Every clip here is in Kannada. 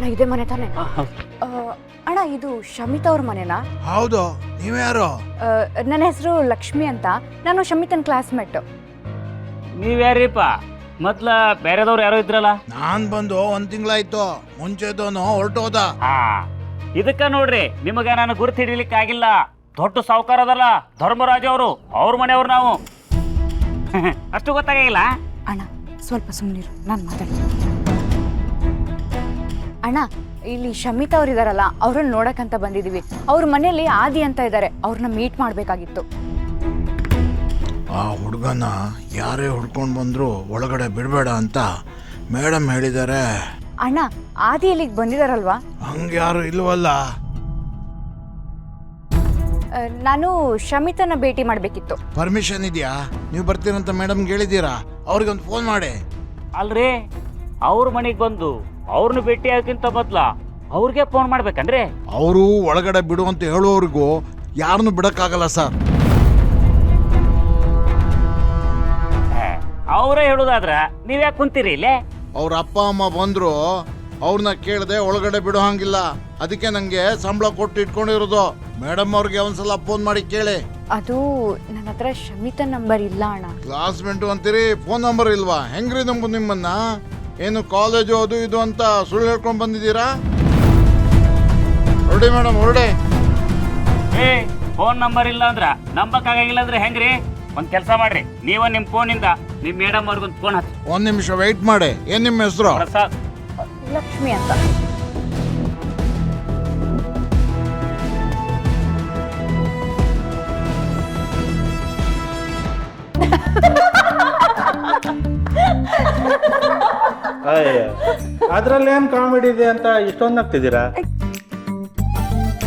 ಅಣ್ಣ ಇದೇ ಮನೆ ತಾನೆ? ಅಣ್ಣ ಇದು ಶಮಿತಾ ಅವ್ರ ಮನೆನಾ? ಹೌದು. ನೀವ್ಯಾರು? ನನ್ನ ಹೆಸರು ಲಕ್ಷ್ಮಿ ಅಂತ. ನಾನು ಶಮಿತನ್ ಕ್ಲಾಸ್ಮೇಟ್. ನೀವ್ಯಾರೀಪ? ಮೊದ್ಲ ಬೇರೆದವ್ರು ಯಾರೋ ಇದ್ರಲ್ಲ? ನಾನ್ ಬಂದು 1 ತಿಂಗಳಾಯ್ತು. ಮುಂಚೆದವನು ಹೊರಟೋದ. ಇದಕ್ಕ ನೋಡ್ರಿ ನಿಮಗ ನಾನು ಗುರ್ತು ಹಿಡಿಲಿಕ್ಕೆ ಆಗಿಲ್ಲ. ದೊಡ್ಡ ಸಾವುಕಾರ ಅದಲ್ಲ ಧರ್ಮರಾಜ್ ಅವರು, ಅವ್ರ ಮನೆಯವ್ರು ನಾವು. ಅಷ್ಟು ಗೊತ್ತಾಗಿಲ್ಲ ಅಣ್ಣ. ಸ್ವಲ್ಪ ಸುಮ್ಮನಿರು, ನಾನು ಮಾತಾಡ್ತೀನಿ. ಅಣ್ಣ ಇಲ್ಲಿ ಶಮಿತಾ ಅವ್ರು ಇದಾರಲ್ಲ, ಅವ್ರನ್ನ ನೋಡಕ್ಕಂತ ಬಂದಿದೀವಿ. ಅವ್ರ ಮನೆಯಲ್ಲಿ ಆದಿ ಅಂತ ಇದ್ದಾರೆ, ಅವ್ರನ್ನ ಮೀಟ್ ಮಾಡ್ಬೇಕಾಗಿತ್ತು. ಆ ಹುಡುಗನ ಯಾರೇ ಹುಡ್ಕೊಂಡು ಬಂದ್ರು ಒಳಗಡೆ ಬಿಡಬೇಡ ಅಂತ ಮೇಡಮ್ ಹೇಳಿದ್ದಾರೆ. ಅಣ್ಣ ಆದಿ ಇಲ್ಲಿಗೆ ಬಂದಿದಾರಲ್ವಾ? ಹಂಗೆ ಯಾರು ಇಲ್ವಲ್ಲ. ನಾನು ಶಮಿತನ ಭೇಟಿ ಮಾಡ್ಬೇಕಿತ್ತು. ಪರ್ಮಿಷನ್ ಇದೆಯಾ? ನೀವು ಬರ್ತೀರಂತ ಮೇಡಮ್ಗೆ ಹೇಳಿದ್ದೀರಾ? ಅವ್ರಿಗೊಂದು ಫೋನ್ ಮಾಡಿ. ಅಲ್ರಿ, ಅವ್ರ ಮನೆಗೆ ಬಂದು ಅವ್ರನ್ನ ಭೇಟಿ ಆಗೋಕ್ಕಿಂತ ಮೊದ್ಲ ಅವ್ರಿಗೆ ಫೋನ್ ಮಾಡ್ಬೇಕಂದ್ರೆ? ಅವರು ಒಳಗಡೆ ಬಿಡು ಅಂತ ಹೇಳೋರಿಗೂ ಯಾರನ್ನು ಬಿಡಕ್ಕಾಗಲ್ಲ ಸರ್. ಅವರೇ ಹೇಳುದಾದ್ರ ನೀವ್ಯಾಕೆ ಕುಂತೀರಿ ಇಲ್ಲೇ? ಅವ್ರ ಅಪ್ಪ ಅಮ್ಮ ಬಂದ್ರು ಅವ್ರನ್ನ ಕೇಳದೆ ಒಳಗಡೆ ಬಿಡೋ ಹಂಗಿಲ್ಲ. ಅದಕ್ಕೆ ನಂಗೆ ಸಂಬಳ ಕೊಟ್ಟು ಇಟ್ಕೊಂಡಿರೋದು. ಮೇಡಮ್ ಅವ್ರಿಗೆ ಒಂದ್ಸಲ ಫೋನ್ ಮಾಡಿ ಕೇಳಿ. ಅದು ನನ್ನ ಹತ್ರ ಶಮಿತನ್ ನಂಬರ್ ಇಲ್ಲ ಅಣ್ಣ. ಕ್ಲಾಸ್ಮೇಟು ಅಂತೀರಿ, ಫೋನ್ ನಂಬರ್ ಇಲ್ವಾ? ಹೆಂಗ್ರಿ ನಮ್ದು ನಿಮ್ಮನ್ನ? ಏನು ಕಾಲೇಜು ಅದು ಇದು ಅಂತ ಸುಳ್ಳು ಹೇಳ್ಕೊಂಡು ಬಂದಿದ್ದೀರಾ? ಹೊರಡಿ ಮೇಡಮ್, ಹೊರಡಿ. ಫೋನ್ ನಂಬರ್ ಇಲ್ಲ ಅಂದ್ರ ನಂಬಕ್ಕಾಗಿಲ್ಲ ಅಂದ್ರೆ ಹೆಂಗ್ರಿ? ಒಂದ್ ಕೆಲಸ ಮಾಡ್ರಿ, ನೀವ ನಿಮ್ ಫೋನಿಂದ ನಿಮ್ ಮೇಡಮ್ ಅವ್ರಿಗೊಂದು ಫೋನ್ ಹಚ್ಚಿ. 1 ನಿಮಿಷ ವೆಯ್ಟ್ ಮಾಡಿ. ಏನ್ ನಿಮ್ಮ ಹೆಸರು? ಪ್ರಸಾದ್. ಲಕ್ಷ್ಮಿ ಅಂತ. ಅದ್ರಲ್ಲಿ ಏನ್ ಕಾಮಿಡಿ ಇದೆ ಅಂತ ಇಷ್ಟೊಂದು ನಗ್ತಿದ್ದೀರಾ?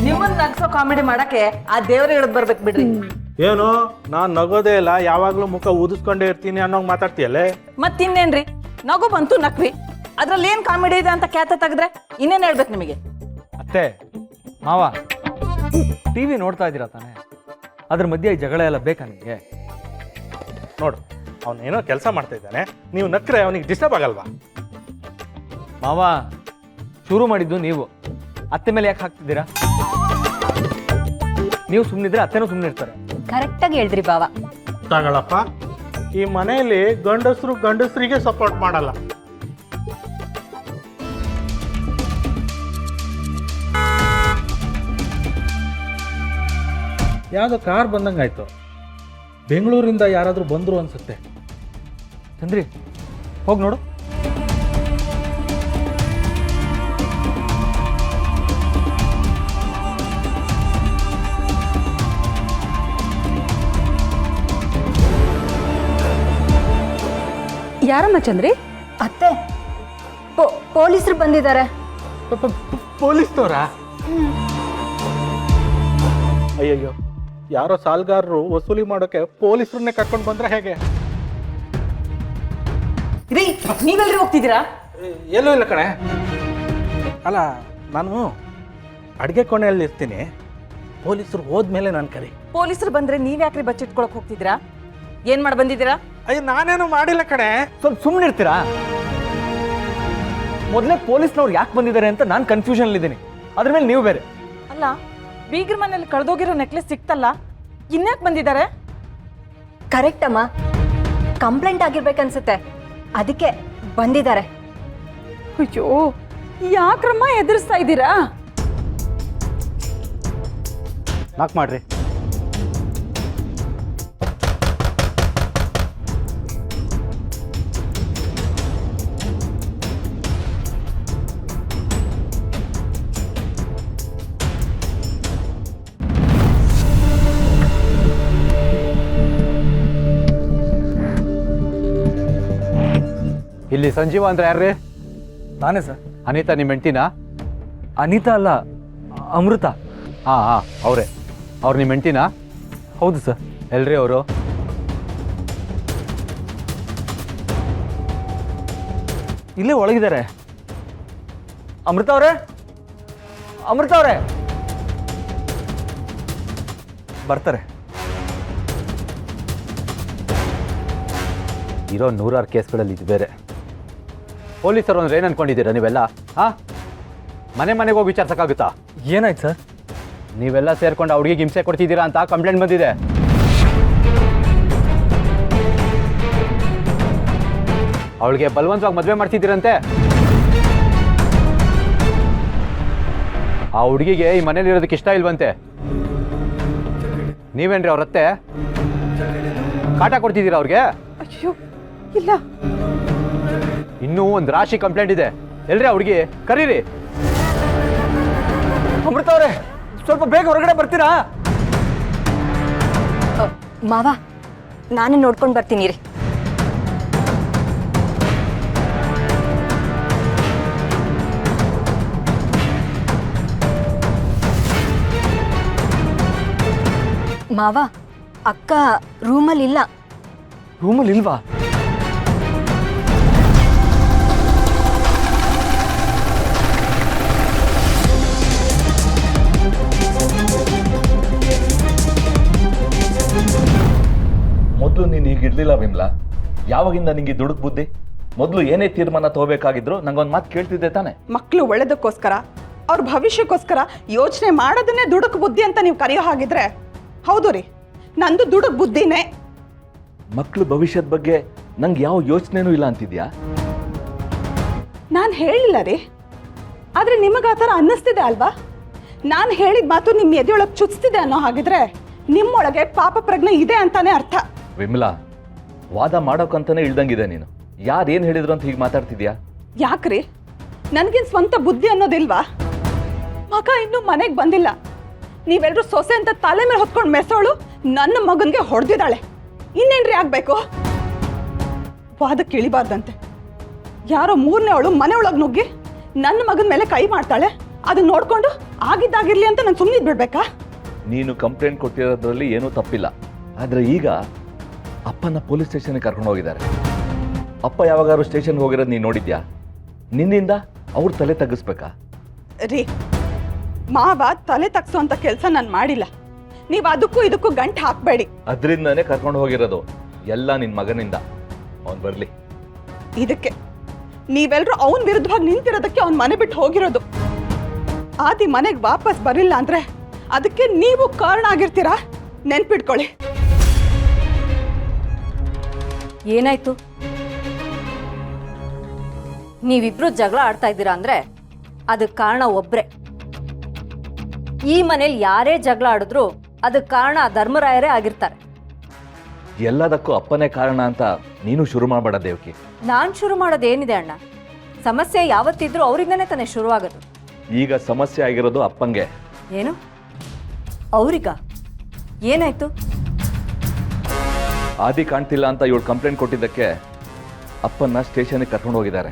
ನಿಮ್ಮನ್ನ ನಗ್ಸೋ ಕಾಮಿಡಿ ಮಾಡಕ್ಕೆ ಆ ದೇವ್ರ ಹೇಳದ್ ಬರ್ಬೇಕು ಬಿಡ್ರಿ. ಏನು ನಾನ್ ನಗೋದೇ ಇಲ್ಲ, ಯಾವಾಗ್ಲೂ ಮುಖ ಊದಿಸ್ಕೊಂಡೇ ಇರ್ತೀನಿ ಅನ್ನೋಂಗ್ ಮಾತಾಡ್ತೀಯಲ್ಲೇ? ಮತ್ತಿನ್ನೇನ್ರಿ, ನಗು ಬಂತು ನಕ್ವಿ. ಅದ್ರಲ್ಲಿ ಏನ್ ಕಾಮಿಡಿ ಇದೆ ಅಂತ ಖ್ಯಾತ ತೆಗೆದ್ರೆ ಇನ್ನೇನ್ ಹೇಳ್ಬೇಕು ನಿಮಗೆ? ಅತ್ತೆ ಮಾವ, ಟಿವಿ ನೋಡ್ತಾ ಇದ್ದೀರಾ ತಾನೆ? ಅದ್ರ ಮಧ್ಯೆ ಈ ಜಗಳ ಎಲ್ಲ ಬೇಕಾ ನಿಮಗೆ? ನೋಡು, ಅವನೇನೋ ಕೆಲಸ ಮಾಡ್ತಾ ಇದ್ದಾನೆ, ನೀವು ನಕ್ರೆ ಅವನಿಗೆ ಡಿಸ್ಟರ್ಬ್ ಆಗಲ್ವಾ? ಮಾವ, ಶುರು ಮಾಡಿದ್ದು ನೀವು, ಅತ್ತೆ ಮೇಲೆ ಯಾಕೆ ಹಾಕ್ತಿದ್ದೀರಾ? ನೀವು ಸುಮ್ಮನಿದ್ರೆ ಅತ್ತೆನೂ ಸುಮ್ಮನೆ ಇರ್ತಾರೆ. ಕರೆಕ್ಟಾಗಿ ಹೇಳಿದ್ರಿ ಬಾವ. ತಗೊಳಪ್ಪ, ಈ ಮನೆಯಲ್ಲಿ ಗಂಡಸರು ಗಂಡಸರಿಗೆ ಸಪೋರ್ಟ್ ಮಾಡಲ್ಲ. ಯಾವ್ದೋ ಕಾರ್ ಬಂದಂಗಾಯ್ತು. ಬೆಂಗಳೂರಿಂದ ಯಾರಾದ್ರೂ ಬಂದ್ರು ಅನ್ಸುತ್ತೆ. ಚಂದ್ರಿ, ಹೋಗಿ ನೋಡು. ಯಾರಮ್ಮ ಚಂದ್ರಿ? ಅತ್ತೆ, ಪೊಲೀಸರು ಬಂದಿದ್ದಾರೆ. ಪೊಲೀಸ್ನವರಾ? ಅಯ್ಯಯ್ಯೋ, ಯಾರೋ ಸಾಲ್ಗಾರರು ವಸೂಲಿ ಮಾಡೋಕೆ ಪೊಲೀಸರನ್ನೇ ಕರ್ಕೊಂಡು ಬಂದ್ರೆ ಹೇಗೆ? ರೀ, ನೀವೆಲ್ರಿ ಹೋಗ್ತಿದ್ದೀರಾ? ಎಲ್ಲೂ ಇಲ್ಲ ಕಣೆ. ಅಲ್ಲ, ನಾನು ಅಡುಗೆ ಕೋಣೆಯಲ್ಲಿ ಇರ್ತೀನಿ. ಪೊಲೀಸರು ಹೋದ್ಮೇಲೆ ನಾನು ಕರಿ. ಪೊಲೀಸರು ಬಂದ್ರೆ ನೀವ್ ಯಾಕ್ರಿ ಬಚ್ಚಿಟ್ಕೊಳಕ್ ಹೋಗ್ತಿದ್ದೀರಾ? ಏನ್ ಮಾಡಿ ಬಂದಿದ್ದೀರಾ? ಅಯ್ಯೋ, ನಾನೇನು ಮಾಡಿಲ್ಲ ಕಣೆ. ಸ್ವಲ್ಪ ಸುಮ್ಮನೆ ಇರ್ತೀರಾ? ಮೊದಲೇ ಪೊಲೀಸ್ನವ್ರು ಯಾಕೆ ಬಂದಿದ್ದಾರೆ ಅಂತ ನಾನು ಕನ್ಫ್ಯೂಷನ್ ಇದ್ದೀನಿ. ಅದ್ರ ಮೇಲೆ ನೀವು ಬೇರೆ. ಅಲ್ಲ, ಬೀಗ್ರ ಮನೇಲಿ ಕಳೆದೋಗಿರೋ ನೆಕ್ಲೆಸ್ ಸಿಕ್ತಲ್ಲ, ಇನ್ಯಾಕ್ ಬಂದಿದ್ದಾರೆ? ಕರೆಕ್ಟ್ ಅಮ್ಮ, ಕಂಪ್ಲೇಂಟ್ ಆಗಿರ್ಬೇಕನ್ಸುತ್ತೆ, ಅದಕ್ಕೆ ಬಂದಿದ್ದಾರೆ. ಅಯ್ಯೋ, ಯಾಕ್ರಮ್ಮ ಎದುರಿಸ್ತಾ ಇದ್ದೀರಾ? ನಾಕ್ ಮಾಡ್ರಿ. ಇಲ್ಲಿ ಸಂಜೀವ ಅಂದ್ರೆ ಯಾರ್ರಿ? ನಾನೇ ಸರ್. ಅನಿತಾ ನಿಮ್ಮ ಹೆಂಡ್ತಿನಾ? ಅನಿತಾ ಅಲ್ಲ, ಅಮೃತ. ಹಾಂ, ಅವರೇ. ಅವ್ರು ನಿಮ್ಮ ಹೆಂಡ್ತಿನಾ? ಹೌದು ಸರ್. ಎಲ್ರಿ ಅವರು? ಇಲ್ಲೇ ಒಳಗಿದ್ದಾರೆ. ಅಮೃತ ಅವರೇ, ಅಮೃತ ಅವರೇ ಬರ್ತಾರೆ. ಇರೋ 106 ಕೇಸ್ಗಳಲ್ಲಿ ಇದು ಬೇರೆ. ಪೊಲೀಸರು ಅಂದ್ರೆ ಏನು ಅನ್ಕೊಂಡಿದ್ದೀರಾ ನೀವೆಲ್ಲ? ಹಾಂ, ಮನೆಗೆ ಹೋಗಿ ವಿಚಾರಿಸಕ್ಕಾಗುತ್ತಾ? ಏನಾಯ್ತು ಸರ್? ನೀವೆಲ್ಲ ಸೇರ್ಕೊಂಡು ಆ ಹುಡುಗಿಗೆ ಹಿಂಸೆ ಕೊಡ್ತಿದ್ದೀರಾ ಅಂತ ಕಂಪ್ಲೇಂಟ್ ಬಂದಿದೆ. ಅವಳಿಗೆ ಬಲವಂತವಾಗಿ ಮದುವೆ ಮಾಡ್ತಿದ್ದೀರಂತೆ. ಆ ಹುಡುಗಿಗೆ ಈ ಮನೇಲಿ ಇರೋದಕ್ಕೆ ಇಷ್ಟ ಇಲ್ವಂತೆ. ನೀವೇನ್ರಿ ಅವ್ರತ್ತೆ ಕಾಟ ಕೊಡ್ತಿದ್ದೀರಾ ಅವ್ರಿಗೆ? ಅಯ್ಯೋ ಇಲ್ಲ. ಇನ್ನೂ ಒಂದು ರಾಶಿ ಕಂಪ್ಲೇಂಟ್ ಇದೆ. ಎಲ್ರಿ ಆ ಹುಡುಗಿ ಕರೀರಿ. ಅಮೃತ ಅವರೇ, ಸ್ವಲ್ಪ ಬೇಗ ಹೊರಗಡೆ ಬರ್ತೀರಾ? ಮಾವ, ನಾನೇ ನೋಡ್ಕೊಂಡು ಬರ್ತೀನಿ ರೀ. ಮಾವ, ಅಕ್ಕ ರೂಮಲ್ಲಿ ಇಲ್ಲ. ರೂಮಲ್ಲಿ ಇಲ್ವಾ? ಮೊದಲು ನೀನು ಹೀಗಿರ್ಲಿಲ್ಲ ವಿಮ್ಲಾ. ಯಾವಾಗಿಂದ ನಿಂಗೆ ದುಡುಕ್ ಬುದ್ಧಿ? ಮೊದಲು ಏನೇ ತೀರ್ಮಾನ ತಗೋಬೇಕಾಗಿದ್ರು ನಂಗೊಂದು ಮಾತು ಕೇಳ್ತಿದ್ದೆ ತಾನೆ. ಮಕ್ಕಳು ಒಳ್ಳೇದಕ್ಕೋಸ್ಕರ, ಅವ್ರ ಭವಿಷ್ಯಕ್ಕೋಸ್ಕರ ಯೋಚನೆ ಮಾಡೋದನ್ನೇ ದುಡುಕ್ ಬುದ್ಧಿ ಅಂತ ನೀವು ಕರೆಯೋ ಹಾಗಿದ್ರೆ ಹೌದು ರೀ, ನಂದು ದುಡುಕ್ ಬುದ್ಧಿನೇ. ಮಕ್ಕಳು ಭವಿಷ್ಯದ ಬಗ್ಗೆ ನಂಗೆ ಯಾವ ಯೋಚನೆನೂ ಇಲ್ಲ ಅಂತಿದ್ಯಾ? ನಾನು ಹೇಳಿಲ್ಲ ರೀ, ಆದರೆ ನಿಮಗೆ ಆ ಥರ ಅನ್ನಿಸ್ತಿದೆ ಅಲ್ವಾ? ನಾನು ಹೇಳಿದ ಮಾತು ನಿಮ್ಮ ಎದೆಯೊಳಗೆ ಚುಚ್ತಿದೆ ಅನ್ನೋ ಹಾಗಿದ್ರೆ ನಿಮ್ಮೊಳಗೆ ಪಾಪ ಪ್ರಜ್ಞೆ ಇದೆ ಅಂತಾನೆ ಅರ್ಥ. ವಿಮಲಾ, ವಾದ ಮಾಡೋಕಂತಾನೆ ಇಳ್ದಂಗಿದೆ ನೀನು. ಯಾರೇನು ಹೇಳಿದ್ರು ಅಂತ ಹೀಗೆ ಮಾತಾಡ್ತಿದ್ಯಾ? ಯಾಕ್ರಿ, ನನಗೇನು ಸ್ವಂತ ಬುದ್ಧಿ ಅನ್ನೋದಿಲ್ವಾ? ಮಗ ಇನ್ನೂ ಮನೆಗೆ ಬಂದಿಲ್ಲ, ನೀವೆಲ್ಲರೂ ಸೊಸೆ ಅಂತ ತಲೆ ಮೇಲೆ ಹೊತ್ಕೊಂಡು ಮೆಸೋಳು ನನ್ನ ಮಗನಿಗೆ ಹೊಡೆದಿದ್ದಾಳೆ. ಇನ್ನೇನ್ರಿ ಆಗ್ಬೇಕು? ವಾದಕ್ಕೆ ಇಳಿಬಾರ್ದಂತೆ. ಯಾರೋ ಮೂರನೇ ಅವಳು ಮನೆಯೊಳಗೆ ನುಗ್ಗಿ ನನ್ನ ಮಗನ ಮೇಲೆ ಕೈ ಮಾಡ್ತಾಳೆ. ಅದನ್ನ ನೋಡ್ಕೊಂಡು ಆಗಿದ್ದಾಗಿರ್ಲಿ ಅಂತ ನಾನು ಸುಮ್ಮನೆ ಬಿಡ್ಬೇಕಾ? ನೀನು ಕಂಪ್ಲೇಂಟ್ ಕೊಟ್ಟಿರೋದ್ರಲ್ಲಿ ಏನೂ ತಪ್ಪಿಲ್ಲ. ಆದರೆ ಈಗ ಅಪ್ಪನ ಪೊಲೀಸ್ ಸ್ಟೇಷನ್ಗೆ ಕರ್ಕೊಂಡು ಹೋಗಿದ್ದಾರೆ. ಅಪ್ಪ ಯಾವಾಗಾದ್ರೂ ಸ್ಟೇಷನ್ಗೆ ಹೋಗಿರೋದು ನೀನು ನೋಡಿದ್ಯಾ? ನಿನ್ನಿಂದ ಅವ್ರ ತಲೆ ತಗ್ಗಿಸ್ಬೇಕಾ? ರೀ, ಮಾವ ತಲೆ ತಗ್ಸೋ ಅಂತ ಕೆಲಸ ನಾನು ಮಾಡಿಲ್ಲ. ನೀವು ಅದಕ್ಕೂ ಇದಕ್ಕೂ ಗಂಟು ಹಾಕಬೇಡಿ. ಅದರಿಂದನೇ ಕರ್ಕೊಂಡು ಹೋಗಿರೋದು ಎಲ್ಲ ನಿನ್ನ ಮಗನಿಂದ. ಅವನು ಬರಲಿ. ಇದಕ್ಕೆ ನೀವೆಲ್ಲರೂ ಅವನ ವಿರುದ್ಧವಾಗಿ ನಿಂತಿರೋದಕ್ಕೆ ಅವ್ನ ಮನೆ ಬಿಟ್ಟು ಹೋಗಿರೋದು. ಆದಿ ಮನೆಗೆ ವಾಪಸ್ ಬರಿಲ್ಲ ಅಂದ್ರೆ ಅದಕ್ಕೆ ನೀವು ಕಾರಣ ಆಗಿರ್ತೀರಾ, ನೆನ್ಪಿಟ್ಕೊಳ್ಳಿ. ಏನಾಯ್ತು? ನೀವಿಬ್ರು ಜಗಳ ಆಡ್ತಾ ಇದ್ದೀರಾ ಅಂದ್ರೆ ಅದಕ್ಕೆ ಕಾರಣ ಒಬ್ರೆ. ಈ ಮನೇಲಿ ಯಾರೇ ಜಗಳ ಆಡಿದ್ರು ಅದಕ್ಕೆ ಕಾರಣ ಧರ್ಮರಾಯರೇ ಆಗಿರ್ತಾರೆ. ಎಲ್ಲದಕ್ಕೂ ಅಪ್ಪನೇ ಕಾರಣ ಅಂತ ನೀನು ಶುರು ಮಾಡಬೇಡ ದೇವಕಿ. ನಾನು ಶುರು ಮಾಡೋದೇನಿದೆ ಅಣ್ಣ? ಸಮಸ್ಯೆ ಯಾವತ್ತಿದ್ರೂ ಅವರಿಂದನೇ ತಾನೇ ಶುರುವಾಗೋದು. ಈಗ ಸಮಸ್ಯೆ ಆಗಿರೋದು ಅಪ್ಪಂಗೆ. ಏನು? ಅವ್ರಿಗ ಏನಾಯ್ತು? ಆದಿ ಕಾಣ್ತಿಲ್ಲ ಅಂತ ಇವಳು ಕಂಪ್ಲೇಂಟ್ ಕೊಟ್ಟಿದ್ದಕ್ಕೆ ಅಪ್ಪನ್ನ ಸ್ಟೇಷನ್ಗೆ ಕರ್ಕೊಂಡು ಹೋಗಿದ್ದಾರೆ.